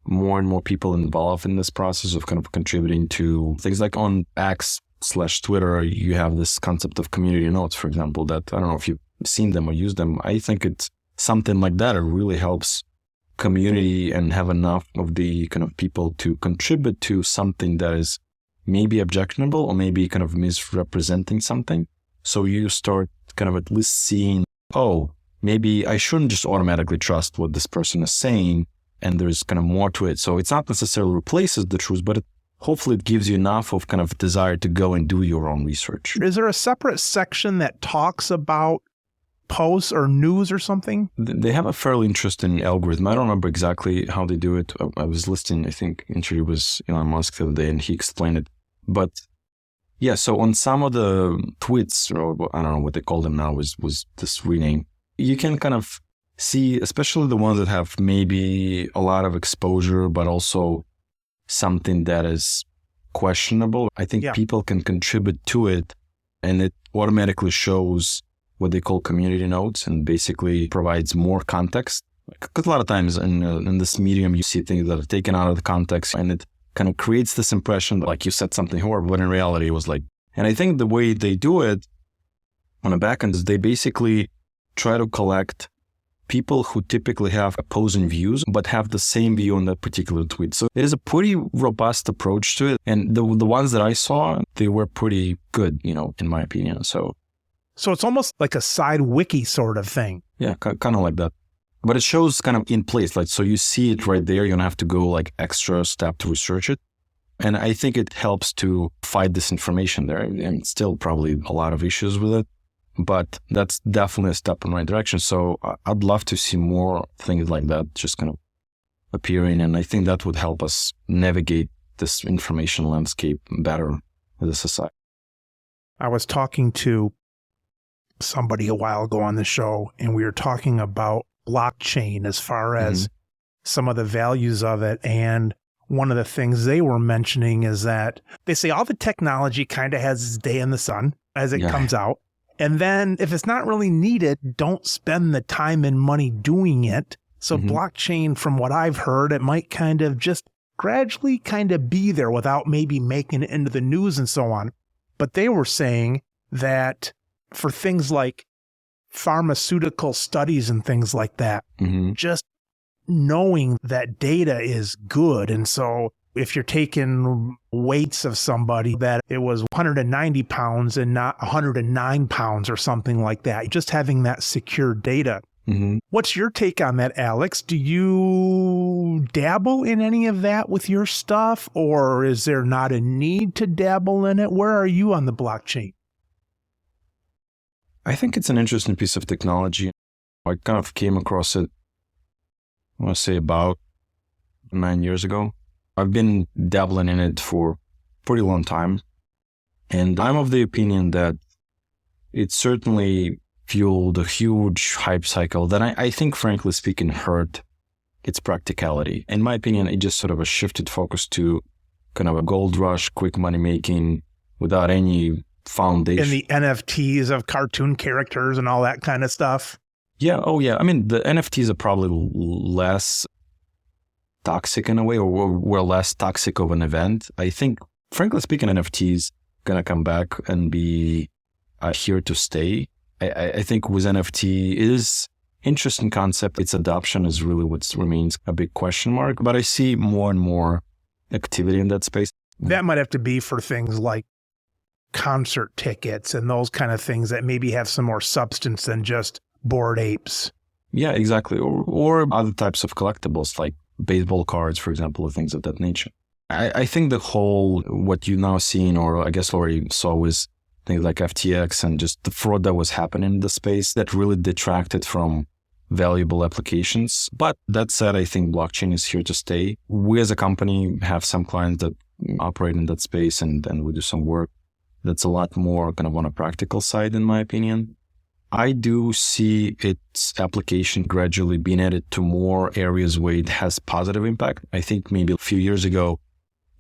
more and more people involved in this process of kind of contributing to things like on X/Twitter, you have this concept of community notes, for example, that I don't know if you've seen them or used them. I think it's something like that. It really helps community and have enough of the kind of people to contribute to something that is maybe objectionable or maybe kind of misrepresenting something. So you start kind of at least seeing, oh, maybe I shouldn't just automatically trust what this person is saying, and there's kind of more to it. So it's not necessarily replaces the truth, but hopefully it gives you enough of kind of desire to go and do your own research. Is there a separate section that talks about posts or news or something? They have a fairly interesting algorithm. I don't remember exactly how they do it. I was listening, I think, interview with Elon Musk the other day, and he explained it. But yeah, so on some of the tweets, or I don't know what they call them now, was this rename, you can kind of see, especially the ones that have maybe a lot of exposure, but also something that is questionable, I think people can contribute to it, and it automatically shows what they call community notes and basically provides more context. Because a lot of times in this medium, you see things that are taken out of the context, and it kind of creates this impression that like you said something horrible, but in reality it was like, and I think the way they do it on the back end is they basically try to collect people who typically have opposing views, but have the same view on that particular tweet. So it is a pretty robust approach to it. And the ones that I saw, they were pretty good, in my opinion. So it's almost like a side wiki sort of thing. Yeah, kind of like that. But it shows kind of in place, like, so you see it right there. You don't have to go like extra step to research it. And I think it helps to fight disinformation there. And still probably a lot of issues with it, but that's definitely a step in the right direction. So I'd love to see more things like that just kind of appearing. And I think that would help us navigate this information landscape better as a society. I was talking to somebody a while ago on the show, and we were talking about blockchain as far as some of the values of it. And one of the things they were mentioning is that they say all the technology kind of has its day in the sun as it comes out. And then if it's not really needed, don't spend the time and money doing it. So blockchain, from what I've heard, it might kind of just gradually kind of be there without maybe making it into the news and so on. But they were saying that for things like pharmaceutical studies and things like that, just knowing that data is good. And so if you're taking weights of somebody that it was 190 pounds and not 109 pounds or something like that, just having that secure data. What's your take on that, Alex? Do you dabble in any of that with your stuff, or is there not a need to dabble in it? Where are you on the blockchain? I think it's an interesting piece of technology. I kind of came across it, I want to say about 9 years ago. I've been dabbling in it for a pretty long time. And I'm of the opinion that it certainly fueled a huge hype cycle that I think, frankly speaking, hurt its practicality. In my opinion, it just sort of a shifted focus to kind of a gold rush, quick money making without any foundation. And the NFTs of cartoon characters and all that kind of stuff. Yeah. Oh, yeah. I mean, the NFTs are probably less toxic in a way, or were less toxic of an event. I think, frankly speaking, NFTs going to come back and be here to stay. I think with NFT, it is interesting concept. Its adoption is really what remains a big question mark, but I see more and more activity in that space. That might have to be for things like concert tickets and those kind of things that maybe have some more substance than just Bored Apes. Yeah, exactly. Or other types of collectibles like baseball cards, for example, or things of that nature. I think the whole, what you now seen, or I guess already saw, was things like FTX and just the fraud that was happening in the space that really detracted from valuable applications. But that said, I think blockchain is here to stay. We as a company have some clients that operate in that space, and we do some work that's a lot more kind of on a practical side, in my opinion. I do see its application gradually being added to more areas where it has positive impact. I think maybe a few years ago,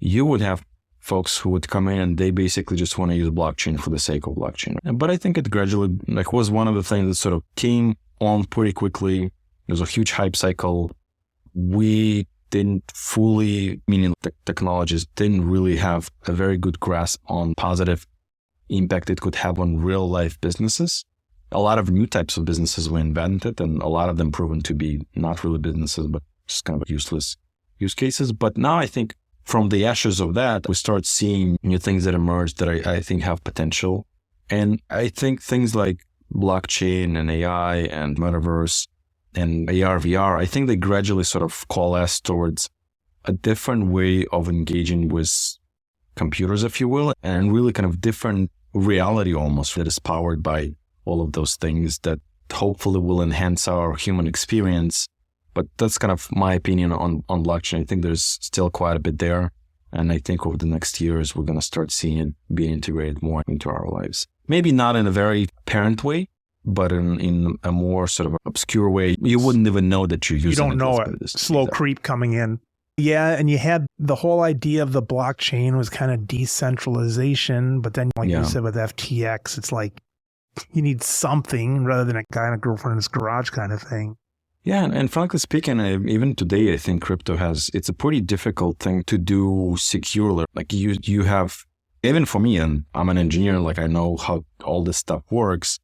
you would have folks who would come in and they basically just want to use blockchain for the sake of blockchain. But I think it gradually was one of the things that sort of came on pretty quickly. There was a huge hype cycle. We didn't fully, meaning the technologists didn't really have a very good grasp on positive impact it could have on real life businesses. A lot of new types of businesses were invented, and a lot of them proven to be not really businesses, but just kind of useless use cases. But now I think from the ashes of that, we start seeing new things that emerge that I think have potential. And I think things like blockchain and AI and metaverse and AR, VR, I think they gradually sort of coalesce towards a different way of engaging with computers, if you will, and really kind of different reality almost that is powered by all of those things that hopefully will enhance our human experience. But that's kind of my opinion on blockchain. I think there's still quite a bit there. And I think over the next years, we're going to start seeing it being integrated more into our lives. Maybe not in a very apparent way, but in a more sort of obscure way. You wouldn't even know that you're using it. You don't know it. Slow creep coming in. Yeah, and you had the whole idea of the blockchain was kind of decentralization, but then like you said with FTX, it's like you need something rather than a guy and a girlfriend in his garage kind of thing. Yeah, and frankly speaking, even today, I think crypto it's a pretty difficult thing to do securely. Like you have, even for me, and I'm an engineer, like I know how all this stuff works,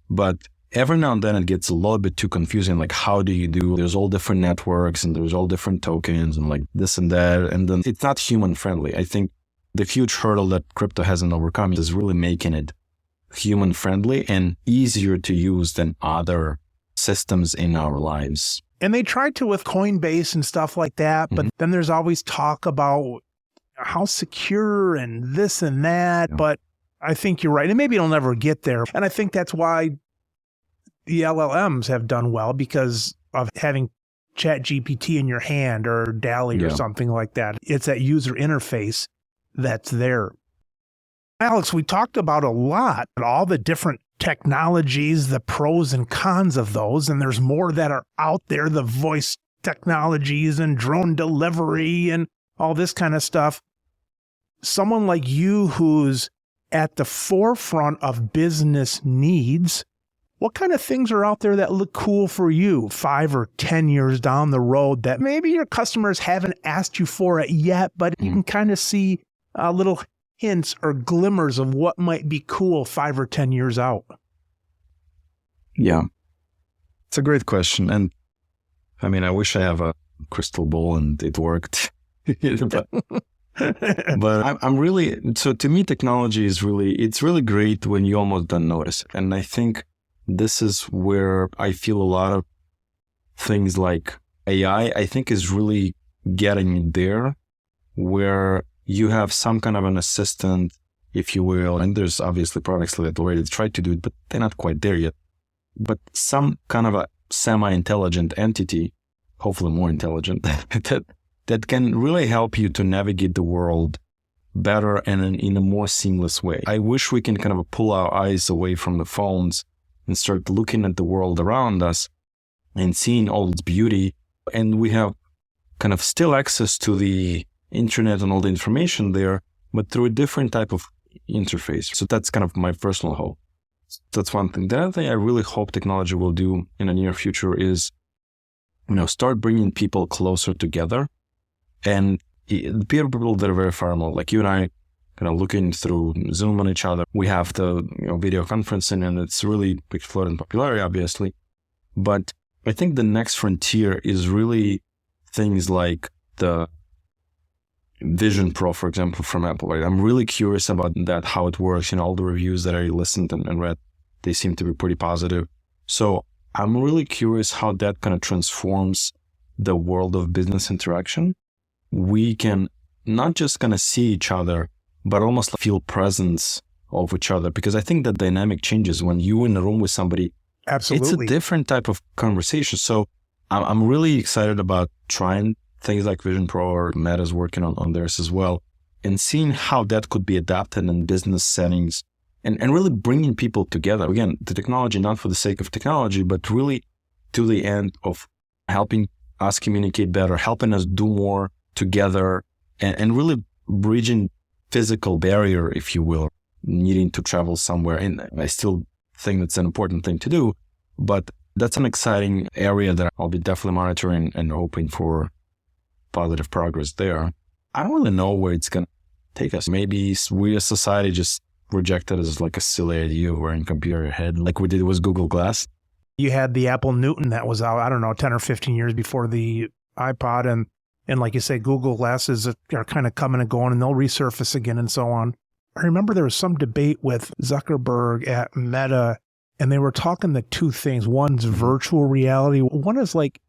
but every now and then it gets a little bit too confusing. Like, how do you do? There's all different networks and there's all different tokens and like this and that. And then it's not human friendly. I think the huge hurdle that crypto hasn't overcome is really making it human friendly and easier to use than other systems in our lives. And they tried to with Coinbase and stuff like that, but then there's always talk about how secure and this and that. Yeah. But I think you're right. And maybe it'll never get there. And I think that's why the LLMs have done well, because of having ChatGPT in your hand or DALL-E or something like that. It's that user interface that's there. Alex, we talked about a lot, all the different technologies, the pros and cons of those, and there's more that are out there, the voice technologies and drone delivery and all this kind of stuff. Someone like you who's at the forefront of business needs, what kind of things are out there that look cool for you 5 or 10 years down the road that maybe your customers haven't asked you for it yet, but you can kind of see little hints or glimmers of what might be cool 5 or 10 years out? Yeah, it's a great question. And I mean, I wish I have a crystal ball and it worked. but I'm really, so to me, technology is it's really great when you almost don't notice it. And I think this is where I feel a lot of things like AI, I think is really getting there, where you have some kind of an assistant, if you will, and there's obviously products that already try to do it, but they're not quite there yet. But some kind of a semi-intelligent entity, hopefully more intelligent, that can really help you to navigate the world better and in a more seamless way. I wish we can kind of pull our eyes away from the phones and start looking at the world around us and seeing all its beauty. And we have kind of still access to the internet and all the information there, but through a different type of interface. So that's kind of my personal hope. That's one thing. The other thing I really hope technology will do in the near future is, start bringing people closer together. And the people that are very far remote, like you and I, kind of looking through Zoom on each other. We have the video conferencing, and it's really exploding popularity, obviously. But I think the next frontier is really things like the Vision Pro, for example, from Apple, right? I'm really curious about that, how it works. All the reviews that I listened and read, they seem to be pretty positive. So I'm really curious how that kind of transforms the world of business interaction. We can not just kind of see each other, but almost feel presence of each other, because I think that dynamic changes when you're in a room with somebody. Absolutely. It's a different type of conversation. So I'm really excited about trying things like Vision Pro, or Meta's working on theirs as well, and seeing how that could be adapted in business settings and really bringing people together. Again, the technology, not for the sake of technology, but really to the end of helping us communicate better, helping us do more together, and really bridging physical barrier, if you will, needing to travel somewhere. And I still think that's an important thing to do, but that's an exciting area that I'll be definitely monitoring and hoping for positive progress there. I don't really know where it's going to take us. Maybe we as society just reject it as like a silly idea of wearing a computer in your head, like we did with Google Glass. You had the Apple Newton that was out, 10 or 15 years before the iPod. And like you say, Google Glasses are kind of coming and going, and they'll resurface again and so on. I remember there was some debate with Zuckerberg at Meta, and they were talking the two things. One's virtual reality. One is like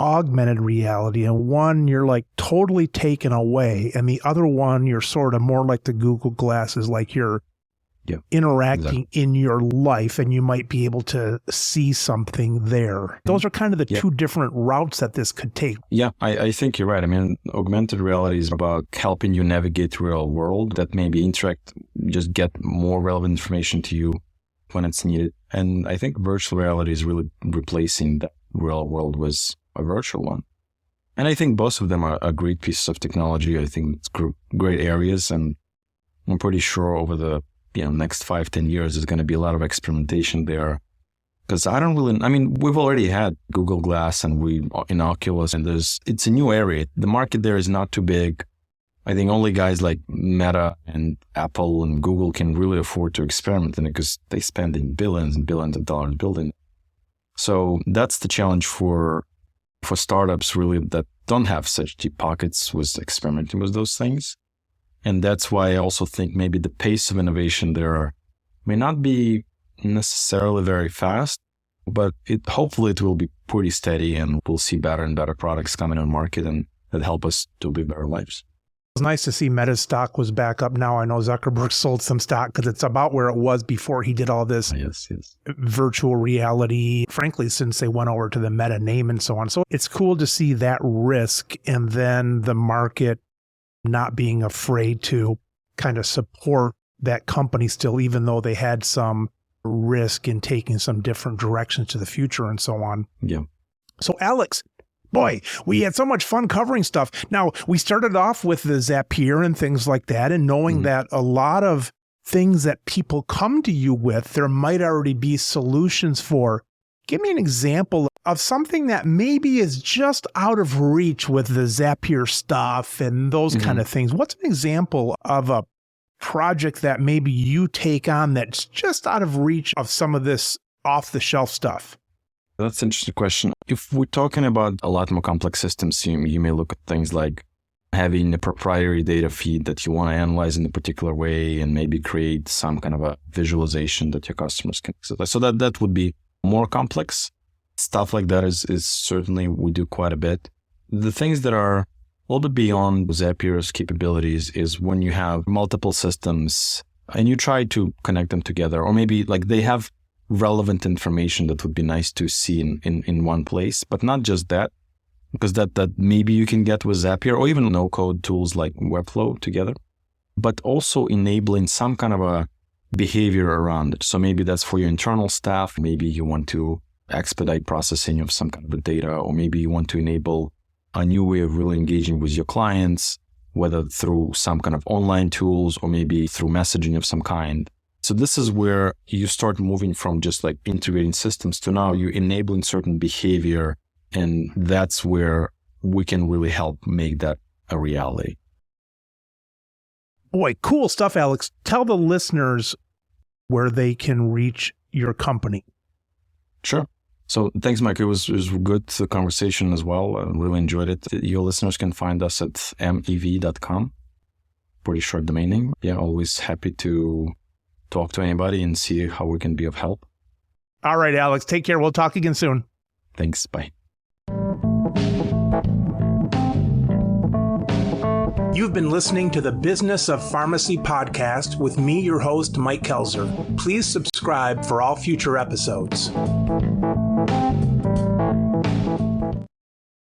augmented reality, and one you're like totally taken away, and the other one you're sort of more like the Google Glasses, like you're interacting in your life, and you might be able to see something there. Those are kind of the two different routes that this could take. Yeah, I think you're right. I mean, augmented reality is about helping you navigate real world, that maybe interact, just get more relevant information to you when it's needed. And I think virtual reality is really replacing that real world with a virtual one. And I think both of them are great pieces of technology. I think it's great areas, and I'm pretty sure over the next 5-10 years, there's going to be a lot of experimentation there. Because we've already had Google Glass and in Oculus, and it's a new area. The market there is not too big. I think only guys like Meta and Apple and Google can really afford to experiment in it because they spend in billions and billions of dollars building it. So that's the challenge for startups really that don't have such deep pockets, was experimenting with those things. And that's why I also think maybe the pace of innovation there may not be necessarily very fast, but hopefully it will be pretty steady, and we'll see better and better products coming on market and that help us to live better lives. It's nice to see Meta's stock was back up now. I know Zuckerberg sold some stock because it's about where it was before he did all this virtual reality, frankly, since they went over to the Meta name and so on. So it's cool to see that risk, and then the market not being afraid to kind of support that company still, even though they had some risk in taking some different directions to the future and so on. Yeah. So Alex, boy, we had so much fun covering stuff. Now, we started off with the Zapier and things like that, and knowing that a lot of things that people come to you with, there might already be solutions for. Give me an example of something that maybe is just out of reach with the Zapier stuff and those kind of things. What's an example of a project that maybe you take on that's just out of reach of some of this off-the-shelf stuff? That's an interesting question. If we're talking about a lot more complex systems, you may look at things like having a proprietary data feed that you want to analyze in a particular way and maybe create some kind of a visualization that your customers can access. So that would be more complex. Stuff like that is certainly we do quite a bit. The things that are a little bit beyond Zapier's capabilities is when you have multiple systems and you try to connect them together, or maybe like they have relevant information that would be nice to see in one place, but not just that, because that maybe you can get with Zapier or even no-code tools like Webflow together, but also enabling some kind of a behavior around it. So maybe that's for your internal staff. Maybe you want to expedite processing of some kind of data, or maybe you want to enable a new way of really engaging with your clients, whether through some kind of online tools or maybe through messaging of some kind. So this is where you start moving from just like integrating systems to now you're enabling certain behavior, and that's where we can really help make that a reality. Boy, cool stuff, Alex. Tell the listeners where they can reach your company. Sure. So thanks, Mike. It was good conversation as well. I really enjoyed it. Your listeners can find us at mev.com. Pretty short domain name. Yeah, always happy to talk to anybody and see how we can be of help. All right, Alex. Take care. We'll talk again soon. Thanks. Bye. You've been listening to the Business of Pharmacy podcast with me, your host, Mike Kelzer. Please subscribe for all future episodes.